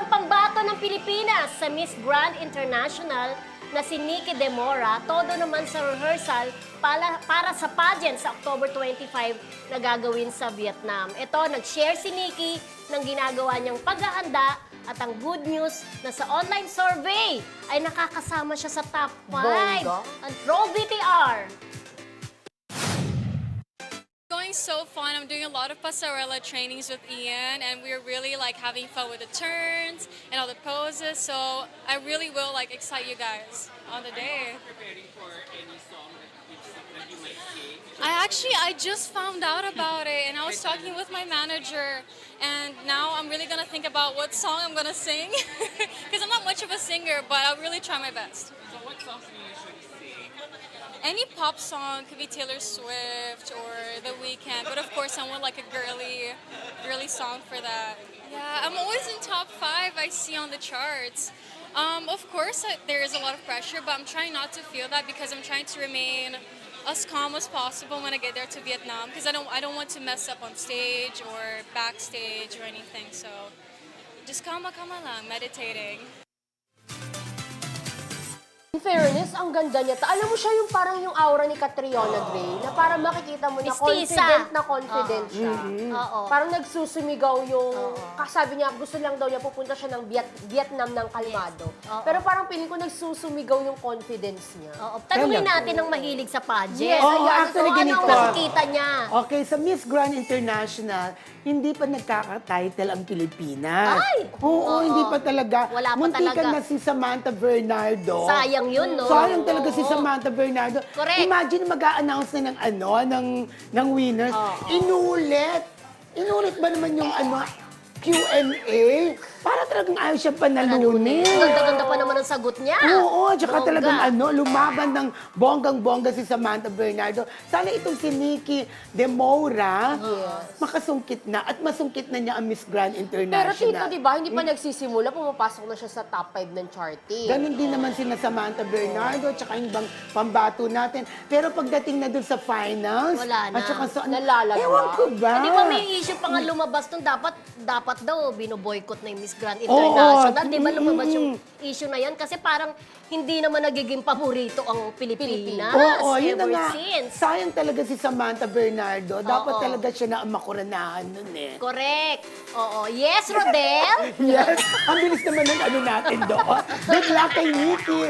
Ang pambato ng Pilipinas sa Miss Grand International na si Nikki De Mora, todo naman sa rehearsal para sa pageant sa October 25 na gagawin sa Vietnam. Ito, nag-share si Nikki ng ginagawa niyang paghahanda at ang good news na sa online survey ay nakakasama siya sa top 5. Bongga. Roll VTR! Going so fun. I'm doing a lot of pasarela trainings with Ian, and we're really like having fun with the turns and all the poses. So I really will like excite you guys on the day. Preparing for any song that you might sing? I just found out about it, and I was talking with my manager, and now I'm really gonna think about what song I'm gonna sing because I'm not much of a singer, but I'll really try my best. So what songs do you usually sing? Any pop song, could be Taylor Swift or The Weeknd, but of course I want like a girly song for that. Yeah, I'm always in top 5 I see on the charts. Of course there is a lot of pressure, but I'm trying not to feel that because I'm trying to remain as calm as possible when I get there to Vietnam because I don't want to mess up on stage or backstage or anything. So just kama lang, meditating. In fairness, ang ganda niya. Alam mo siya yung parang yung aura ni Catriona Gray na parang makikita mo na Mistisa. confident siya. Oo. Parang nagsusumigaw yung, kasabi niya, gusto lang daw niya pupunta siya ng Vietnam ng kalmado. Oo. Pero parang piling ko nagsusumigaw yung confidence niya. Oo. Tanungin Talaga. natin ng mahilig sa pageant. Yes, Oo, ayan. actually, So, ganito. anong nakikita niya? Okay, sa Miss Grand International, hindi pa nagkaka-title ang Pilipinas. Ay! Oo, hindi pa talaga. Wala pa Muntikan talaga. na si Samantha Bernardo. Sayang yun, no? Sayang talaga si Oo. Samantha Bernardo. Correct. Imagine mag-a-announce na ng winners. Inulit ba naman yung Q&A? Para talagang ayaw siya panalunin. Ganda-ganda pa naman ang sagot niya. Oo, tsaka Bongga. talagang lumaban ng bonggang-bongga si Samantha Bernardo. Sana itong si Nikki De Mora, makasungkit na at masungkit na niya ang Miss Grand Pero International. Tito, di ba, hindi pa nagsisimula, pumapasok na siya sa top 5 ng charting. Ganon din naman sina Samantha Bernardo, tsaka yung bang pambato natin. Pero pagdating na dun sa finals, Wala na. at tsaka sa, Nalalagwa. ewan ko ba? Di ba may issue pa nga lumabas nung dapat daw binoboycott na yung Miss Grand International. Di ba lumabas yung issue na yan? Kasi parang hindi naman nagiging paborito ang Pilipinas. Oo, yun na ever nga. since. Sayang talaga si Samantha Bernardo. Dapat talaga siya na ang makuranahan nun eh. Correct. Oo. Yes, Rodel? Yes, ang bilis naman ng natin doon. Good luck kay Nikki.